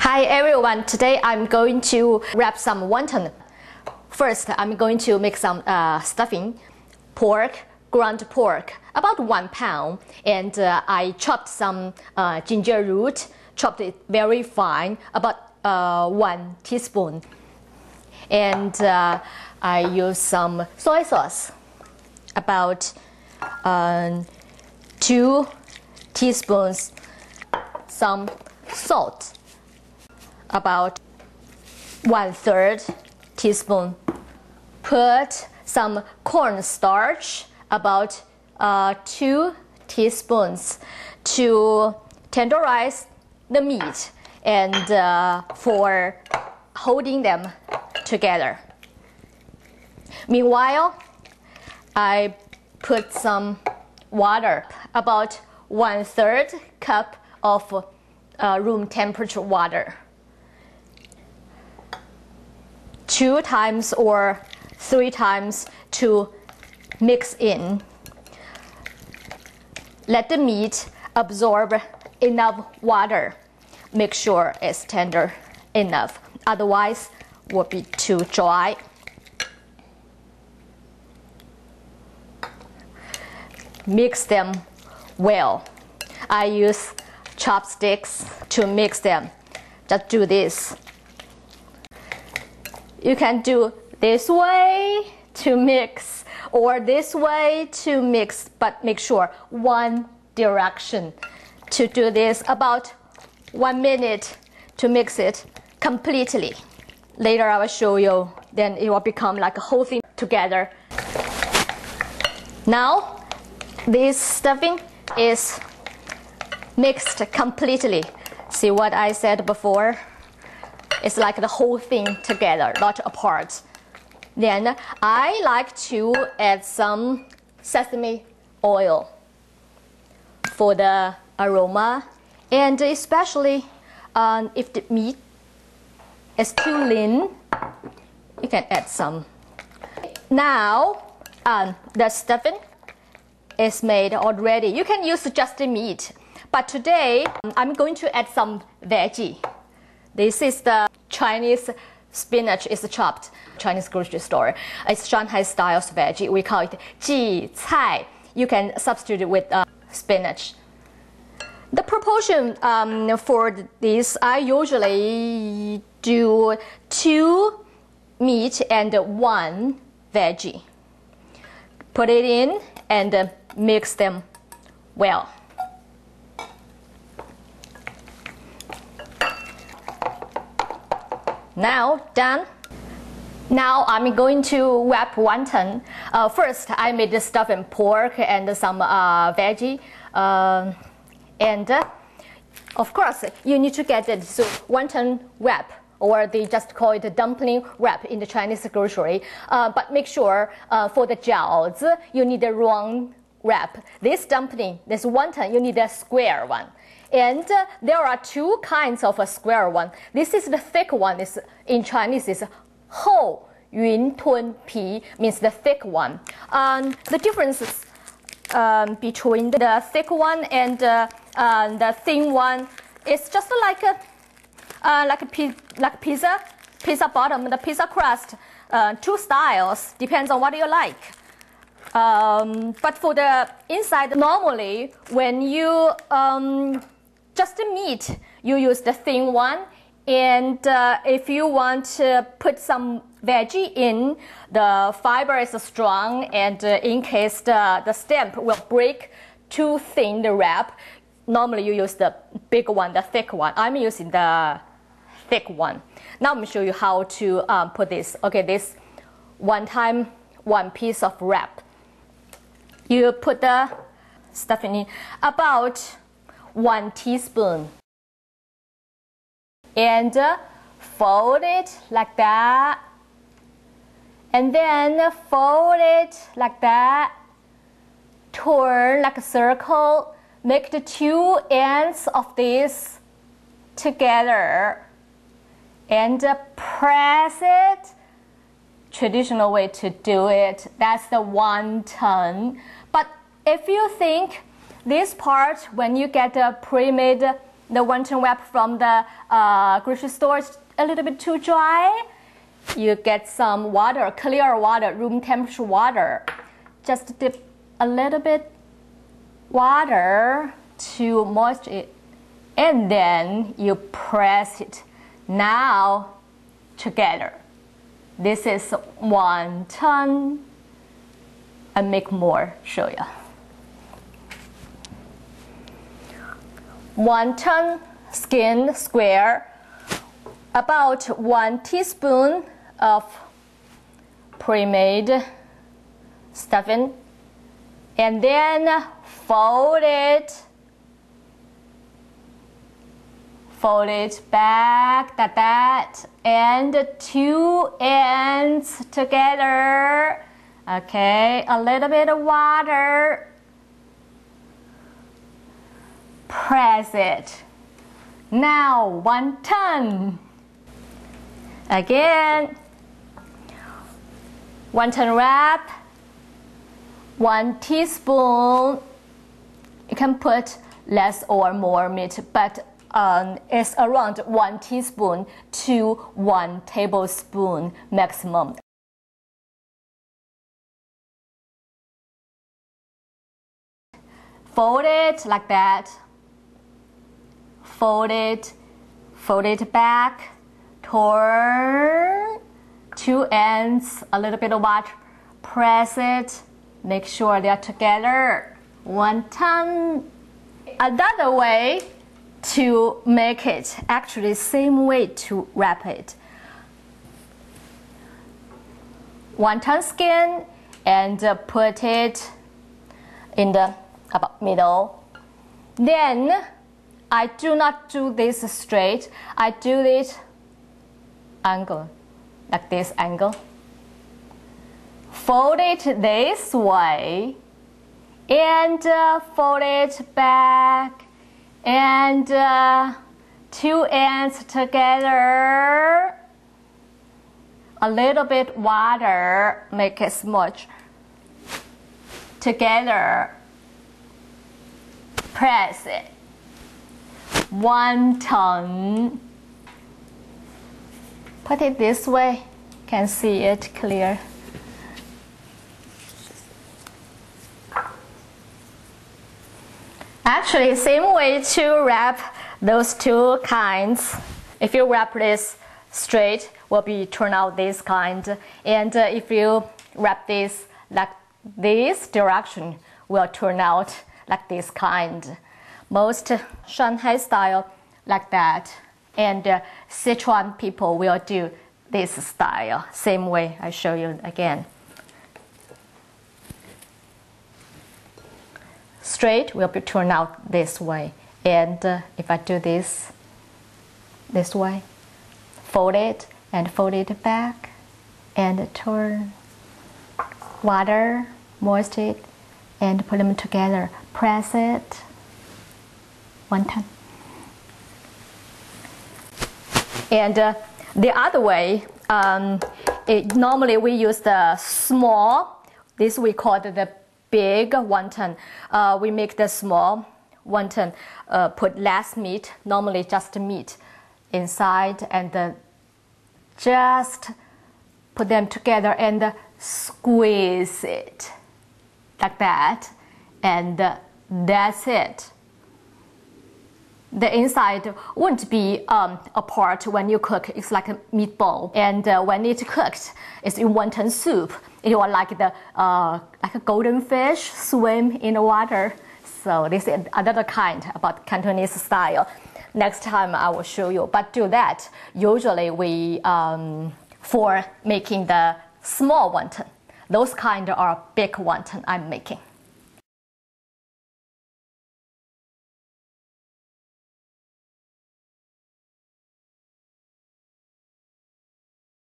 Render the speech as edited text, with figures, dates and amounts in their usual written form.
Hi everyone, today I'm going to wrap some wonton. First, I'm going to make some stuffing, ground pork, about 1 pound, and I chopped some ginger root, chopped it very fine, about 1 teaspoon, and I use some soy sauce, about 2 teaspoons, some salt, about 1/3 teaspoon. Put some cornstarch, about 2 teaspoons, to tenderize the meat and for holding them together. Meanwhile, I put some water, about 1/3 cup of room temperature water. 2 times or 3 times to mix in. Let the meat absorb enough water. Make sure it's tender enough, otherwise it will be too dry. Mix them well. I use chopsticks to mix them. Just do this. You can do this way to mix or this way to mix, but make sure one direction. To do this, about 1 minute to mix it completely. Later I will show you, then it will become like a whole thing together. Now this stuffing is mixed completely. See what I said before? It's like the whole thing together, not apart. Then I like to add some sesame oil for the aroma, and especially if the meat is too lean, you can add some. Now the stuffing is made already. You can use just the meat, but today I'm going to add some veggie. This is the Chinese spinach is chopped. Chinese grocery store. It's Shanghai style veggie. We call it 荠菜. You can substitute with spinach. The proportion for this, I usually do 2 meat and 1 veggie. Put it in and mix them well. Now done. Now I'm going to wrap wonton. First, I made the stuffing pork and some veggie, and of course you need to get it wonton wrap, or they just call it a dumpling wrap in the Chinese grocery. But make sure for the jiaozi you need a round wrap. This dumpling, this wonton, you need a square one. And there are 2 kinds of a square one. This is the thick one. Is in Chinese is 厚云吞皮, means the thick one. The differences between the thick one and the thin one is just like pizza bottom, the pizza crust. 2 styles, depends on what you like. But for the inside, normally when you just the meat, you use the thin one, and if you want to put some veggie in, the fiber is strong, and in case the stamp will break too thin, the wrap, normally you use the big one, the thick one. I'm using the thick one. Now I'm going to show you how to put this. Okay, this 1 piece of wrap. You put the stuffing in, about 1 teaspoon, and fold it like that, and then fold it like that, turn like a circle, make the 2 ends of this together, and press it. Traditional way to do it, that's the wonton. But if you think this part, when you get a pre-made the wonton wrap from the grocery store is a little bit too dry, you get some water, clear water, room temperature water. Just dip a little bit water to moisten it, and then you press it now together. This is wonton. I make more, show you. Wonton skin square, about 1 teaspoon of pre-made stuffing, and then fold it back like that, and 2 ends together. Okay, a little bit of water, press it. Now wonton. Again, wonton wrap, 1 teaspoon. You can put less or more meat, but it's around 1 teaspoon to 1 tablespoon maximum. Fold it like that. Fold it back, turn 2 ends, a little bit of water, press it, make sure they're together. Wonton. Another way to make it, actually same way to wrap it. Wonton skin, and put it in the about middle. Then I do not do this straight, I do it angle, like this angle. Fold it this way, and fold it back, and 2 ends together. A little bit water, make it smudge together. Press it. Wonton. Put it this way, can see it clear. Actually, same way to wrap those 2 kinds. If you wrap this straight, will be turn out this kind, and if you wrap this like this direction, will turn out like this kind. Most Shanghai style like that, and Sichuan people will do this style, same way I show you again. Straight will be turned out this way, and if I do this way, fold it and fold it back, and turn, water, moist it, and put them together, press it. Wonton. And the other way, normally we use the small, this we call the big wonton. We make the small wonton, put less meat, normally just meat inside, and just put them together and squeeze it like that, and that's it. The inside won't be apart when you cook. It's like a meatball, and when it's cooked, it's in wonton soup. It will like a golden fish swim in the water. So this is another kind about Cantonese style. Next time I will show you. But do that. Usually we for making the small wonton. Those kind are big wonton I'm making.